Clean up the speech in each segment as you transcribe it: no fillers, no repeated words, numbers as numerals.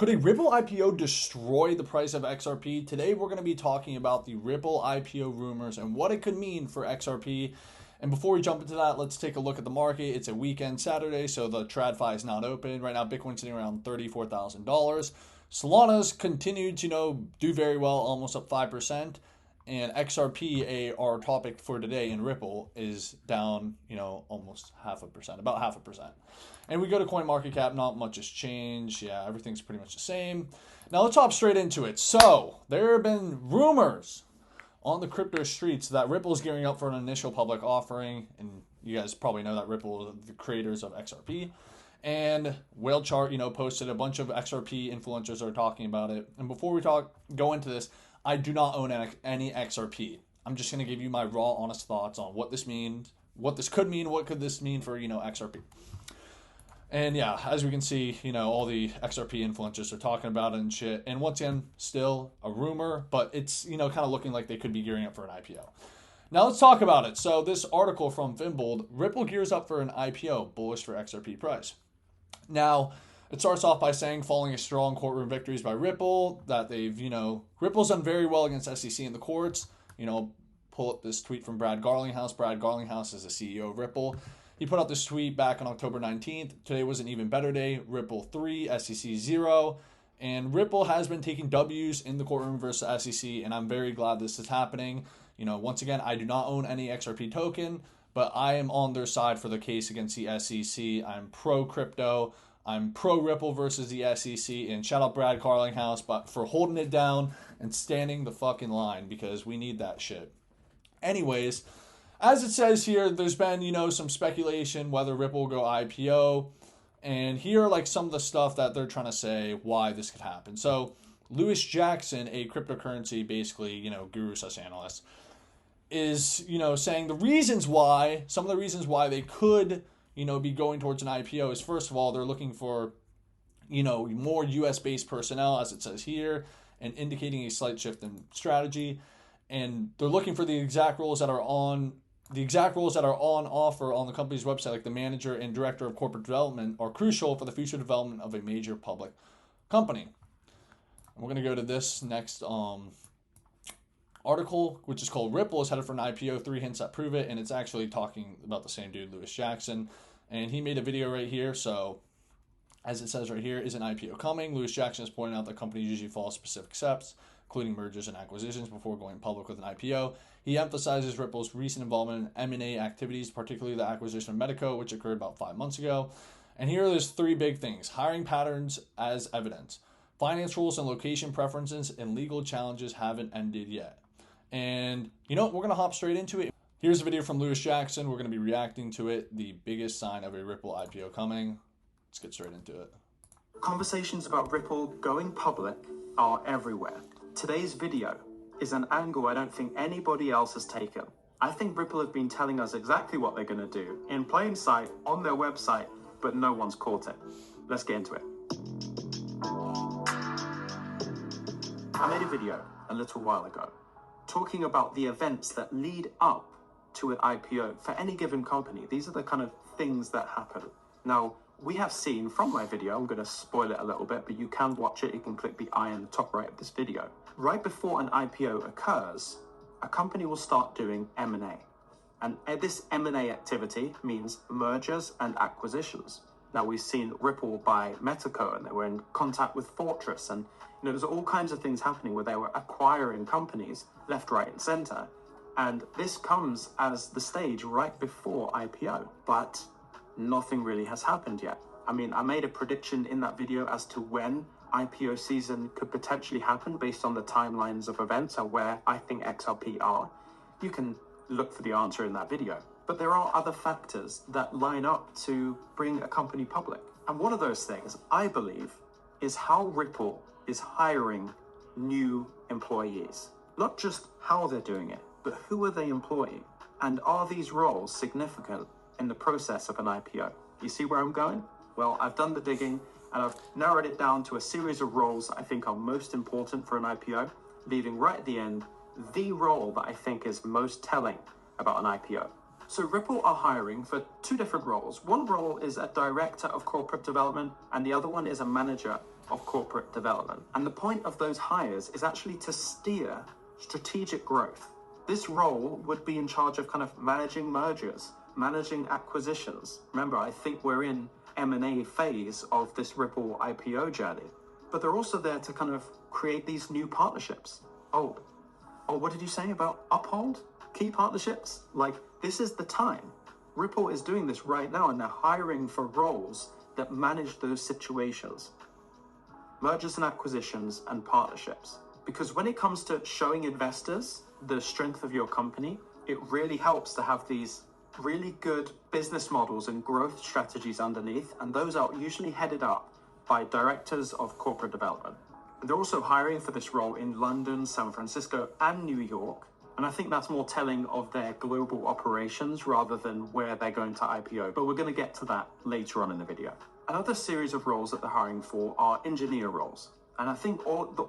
Could a Ripple IPO destroy the price of XRP? Today we're going to be talking about the Ripple IPO rumors and what it could mean for XRP. And before we jump into that, let's take a look at the market. It's a weekend Saturday, so the TradFi is not open. Right now, Bitcoin's sitting around $34,000. Solana's continued to, do very well, almost up 5%. And XRP, our topic for today in Ripple, is down, almost 0.5%, about 0.5%. And we go to CoinMarketCap, not much has changed. Yeah, everything's pretty much the same. Now let's hop straight into it. So there have been rumors on the crypto streets that Ripple is gearing up for an initial public offering. And you guys probably know that Ripple are the creators of XRP. And Whale Chart, posted a bunch of XRP influencers that are talking about it. And before we go into this, I do not own any XRP. I'm just going to give you my raw, honest thoughts on what this means, what this could mean, what could this mean for, XRP. And yeah, as we can see, all the XRP influencers are talking about it and shit. And once again, still a rumor, but it's, kind of looking like they could be gearing up for an IPO. Now let's talk about it. So this article from Finbold, Ripple gears up for an IPO, bullish for XRP price. Now, it starts off by saying following a strong courtroom victories by Ripple, that they've, Ripple's done very well against SEC in the courts. Pull up this tweet from Brad Garlinghouse. Brad Garlinghouse is the CEO of Ripple. He put out this tweet back on October 19th. Today was an even better day. Ripple 3, SEC 0. And Ripple has been taking W's in the courtroom versus SEC, and I'm very glad this is happening. Once again, I do not own any XRP token, but I am on their side for the case against the SEC. I'm pro-crypto. I'm pro-Ripple versus the SEC, and shout out Brad Garlinghouse but for holding it down and standing the fucking line, because we need that shit. Anyways, as it says here, there's been, some speculation whether Ripple will go IPO, and here are some of the stuff that they're trying to say why this could happen. So Lewis Jackson, a cryptocurrency basically, guru / analyst, is, saying some of the reasons why they could be going towards an IPO is, first of all, they're looking for, more U.S.-based personnel, as it says here, and indicating a slight shift in strategy. And they're looking for the exact roles that are on offer on the company's website, like the manager and director of corporate development, are crucial for the future development of a major public company. And we're going to go to this next article, which is called Ripple is headed for an IPO, 3 hints that prove it. And it's actually talking about the same dude, Lewis Jackson. And he made a video right here. So as it says right here, is an IPO coming? Lewis Jackson is pointing out that companies usually follow specific steps, including mergers and acquisitions, before going public with an IPO. He emphasizes Ripple's recent involvement in M&A activities, particularly the acquisition of Medico, which occurred about 5 months ago. And here there's 3 big things: hiring patterns as evidence, finance rules and location preferences, and legal challenges haven't ended yet. And we're going to hop straight into it. Here's a video from Lewis Jackson. We're going to be reacting to it. The biggest sign of a Ripple IPO coming. Let's get straight into it. Conversations about Ripple going public are everywhere. Today's video is an angle I don't think anybody else has taken. I think Ripple have been telling us exactly what they're going to do in plain sight on their website, but no one's caught it. Let's get into it. I made a video a little while ago talking about the events that lead up to an IPO for any given company. These are the kind of things that happen. Now, we have seen from my video, I'm going to spoil it a little bit, but you can watch it. You can click the I in the top right of this video. Right before an IPO occurs, a company will start doing M&A. And this M&A activity means mergers and acquisitions. Now, we've seen Ripple buy Metaco, and they were in contact with Fortress, and there's all kinds of things happening where they were acquiring companies left, right, and center. And this comes as the stage right before IPO, but nothing really has happened yet. I made a prediction in that video as to when IPO season could potentially happen based on the timelines of events and where I think XRP are. You can look for the answer in that video. But there are other factors that line up to bring a company public. And one of those things, I believe, is how Ripple is hiring new employees. Not just how they're doing it, but who are they employing? And are these roles significant in the process of an IPO? You see where I'm going? Well, I've done the digging, and I've narrowed it down to a series of roles that I think are most important for an IPO, leaving right at the end the role that I think is most telling about an IPO. So Ripple are hiring for two different roles. One role is a director of corporate development, and the other one is a manager of corporate development. And the point of those hires is actually to steer strategic growth. This role would be in charge of kind of managing mergers, managing acquisitions. Remember, I think we're in M&A phase of this Ripple IPO journey, but they're also there to kind of create these new partnerships. Oh, what did you say about uphold key partnerships? Like, this is the time. Ripple is doing this right now, and they're hiring for roles that manage those situations. Mergers and acquisitions and partnerships. Because when it comes to showing investors the strength of your company, it really helps to have these really good business models and growth strategies underneath, and those are usually headed up by directors of corporate development. They're also hiring for this role in London, San Francisco, and New York, and I think that's more telling of their global operations rather than where they're going to IPO, but we're going to get to that later on in the video. Another series of roles that they're hiring for are engineer roles. And I think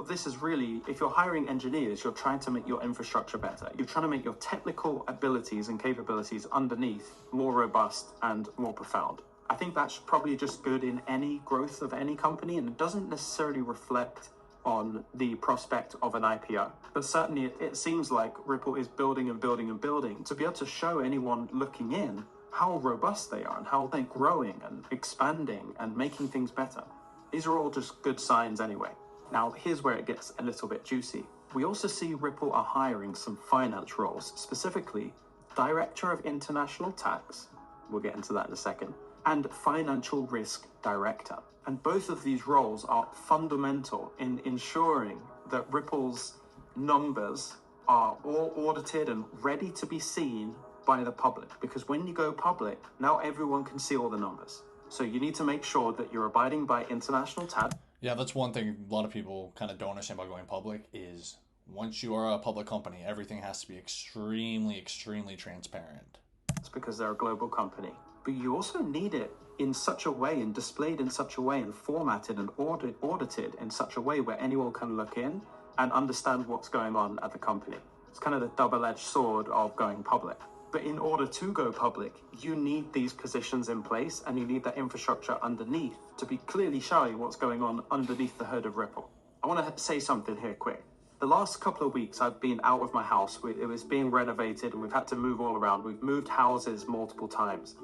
this is really, if you're hiring engineers, you're trying to make your infrastructure better. You're trying to make your technical abilities and capabilities underneath more robust and more profound. I think that's probably just good in any growth of any company, and it doesn't necessarily reflect on the prospect of an IPO. But certainly it seems like Ripple is building and building and building to be able to show anyone looking in how robust they are and how they're growing and expanding and making things better. These are all just good signs anyway. Now, here's where it gets a little bit juicy. We also see Ripple are hiring some finance roles, specifically Director of International Tax, we'll get into that in a second, and Financial Risk Director. And both of these roles are fundamental in ensuring that Ripple's numbers are all audited and ready to be seen by the public. Because when you go public, now everyone can see all the numbers. So you need to make sure that you're abiding by international tax. Yeah, that's one thing a lot of people kind of don't understand about going public is once you are a public company, everything has to be extremely, extremely transparent. It's because they're a global company. But you also need it in such a way and displayed in such a way and formatted and audited in such a way where anyone can look in and understand what's going on at the company. It's kind of the double-edged sword of going public. But in order to go public, you need these positions in place and you need that infrastructure underneath to be clearly showing what's going on underneath the hood of Ripple. I want to say something here quick. The last couple of weeks I've been out of my house. It was being renovated and we've had to move all around. We've moved houses multiple times.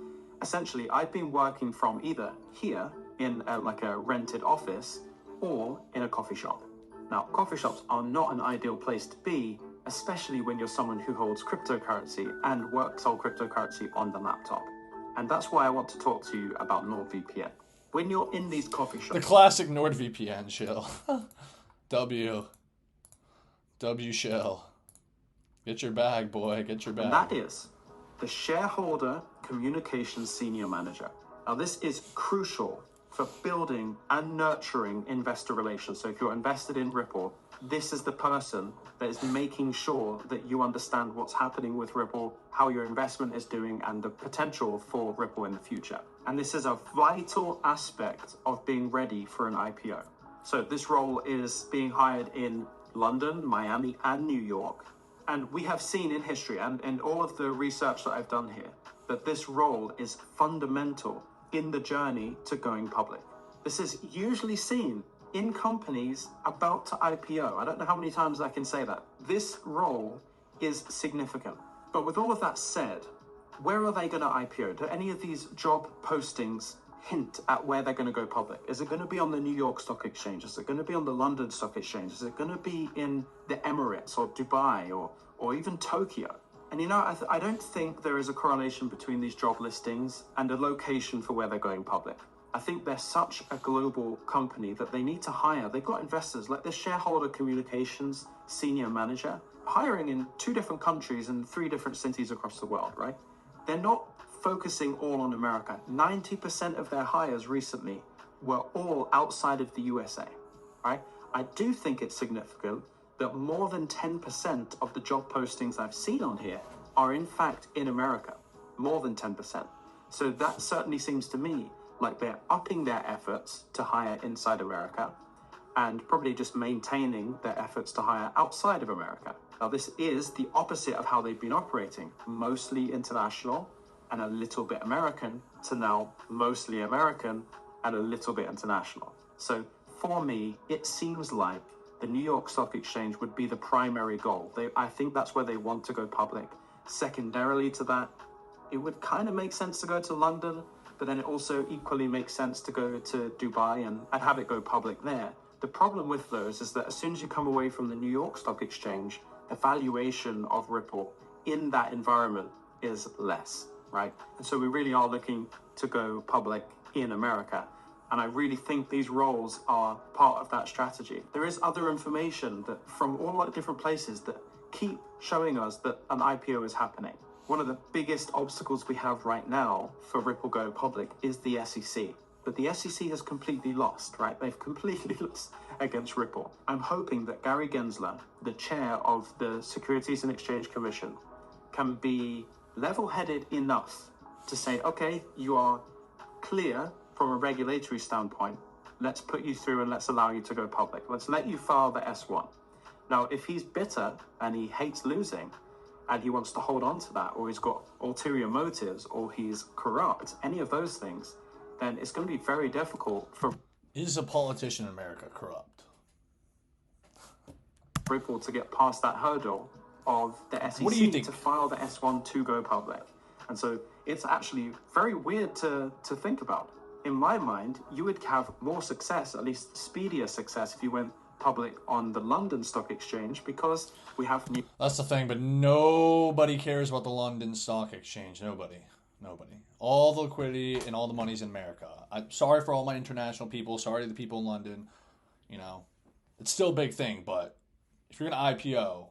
Essentially, I've been working from either here in like a rented office or in a coffee shop. Now, coffee shops are not an ideal place to be, especially when you're someone who holds cryptocurrency and works on cryptocurrency on the laptop. And that's why I want to talk to you about NordVPN. When you're in these coffee shops... The classic NordVPN shell. W shell. Get your bag, boy, get your bag. And that is the Shareholder Communications Senior Manager. Now, this is crucial for building and nurturing investor relations. So if you're invested in Ripple, this is the person that is making sure that you understand what's happening with Ripple, how your investment is doing, and the potential for Ripple in the future. And this is a vital aspect of being ready for an IPO. So this role is being hired in London, Miami, and New York. And we have seen in history and all of the research that I've done here, that this role is fundamental in the journey to going public. This is usually seen in companies about to IPO. I don't know how many times I can say that. This role is significant. But with all of that said, where are they going to IPO? Do any of these job postings hint at where they're going to go public? Is it going to be on the New York Stock Exchange? Is it going to be on the London Stock Exchange? Is it going to be in the Emirates or Dubai or even Tokyo? And you know, I don't think there is a correlation between these job listings and a location for where they're going public. I think they're such a global company that they need to hire. They've got investors like the Shareholder Communications Senior Manager hiring in 2 different countries and 3 different cities across the world, right? They're not focusing all on America. 90% of their hires recently were all outside of the USA, right? I do think it's significant that more than 10% of the job postings I've seen on here are in fact in America, more than 10%. So that certainly seems to me like they're upping their efforts to hire inside America and probably just maintaining their efforts to hire outside of America. Now, this is the opposite of how they've been operating, mostly international and a little bit American, to now mostly American and a little bit international. So for me, it seems like the New York Stock Exchange would be the primary goal. I think that's where they want to go public. Secondarily to that, it would kind of make sense to go to London, but then it also equally makes sense to go to Dubai and have it go public there. The problem with those is that as soon as you come away from the New York Stock Exchange, the valuation of Ripple in that environment is less, right? And so we really are looking to go public in America. And I really think these roles are part of that strategy. There is other information that from all the different places that keep showing us that an IPO is happening. One of the biggest obstacles we have right now for Ripple go public is the SEC. But the SEC has completely lost, right? They've completely lost against Ripple. I'm hoping that Gary Gensler, the chair of the Securities and Exchange Commission, can be level-headed enough to say, okay, you are clear from a regulatory standpoint. Let's put you through and let's allow you to go public. Let's let you file the S1. Now, if he's bitter and he hates losing and he wants to hold on to that, or he's got ulterior motives, or he's corrupt, any of those things, then it's going to be very difficult for... Is a politician in America corrupt? Ripple to get past that hurdle of the SEC What do you think? To file the S1 to go public. And so it's actually very weird to think about. In my mind, you would have more success, at least speedier success, if you went public on the London Stock Exchange, because we have new... That's the thing, but nobody cares about the London Stock Exchange. Nobody. All the liquidity and all the money's in America. I'm sorry for all my international people. Sorry to the people in London. You know, it's still a big thing, but if you're going to IPO,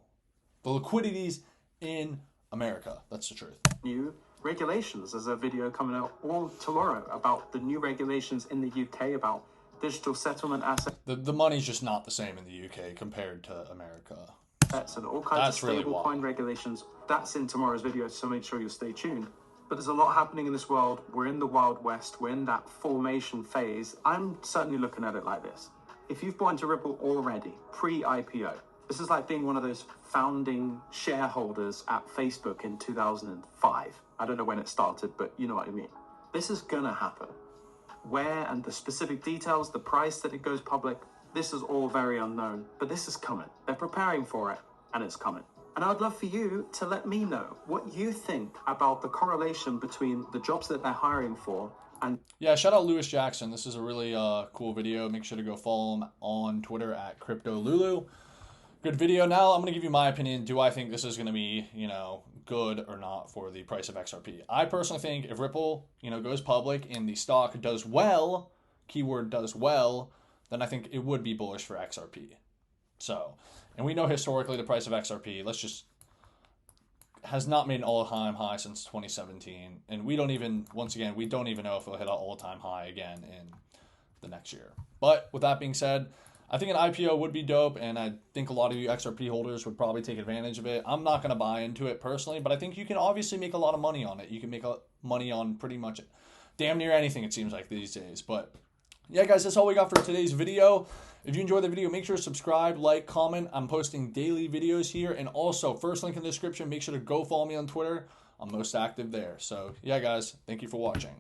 the liquidity's in America. That's the truth. New regulations. There's a video coming out all tomorrow about the new regulations in the UK about digital settlement assets. The money's just not the same in the UK compared to America. And all kinds of stable coin regulations. That's in tomorrow's video, so make sure you stay tuned. But there's a lot happening in this world. We're in the Wild West. We're in that formation phase. I'm certainly looking at it like this. If you've bought into Ripple already, pre-IPO, this is like being one of those founding shareholders at Facebook in 2005. I don't know when it started, but you know what I mean. This is going to happen. Where and the specific details, the price that it goes public, this is all very unknown. But this is coming. They're preparing for it, and it's coming. And I'd love for you to let me know what you think about the correlation between the jobs that they're hiring for and... Yeah, shout out Lewis Jackson. This is a really cool video. Make sure to go follow him on Twitter at CryptoLulu. Good video. Now I'm going to give you my opinion. Do I think this is going to be, good or not for the price of XRP? I personally think if Ripple, goes public and the stock does well, keyword does well, then I think it would be bullish for XRP. So, and we know historically the price of XRP, has not made an all-time high since 2017. And we don't even know if it'll hit an all-time high again in the next year. But with that being said, I think an IPO would be dope, and I think a lot of you XRP holders would probably take advantage of it. I'm not going to buy into it personally, but I think you can obviously make a lot of money on it. You can make money on pretty much damn near anything, it seems like, these days. But yeah, guys, that's all we got for today's video. If you enjoyed the video, make sure to subscribe, like, comment. I'm posting daily videos here. And also, first link in the description, make sure to go follow me on Twitter. I'm most active there. So yeah, guys, thank you for watching.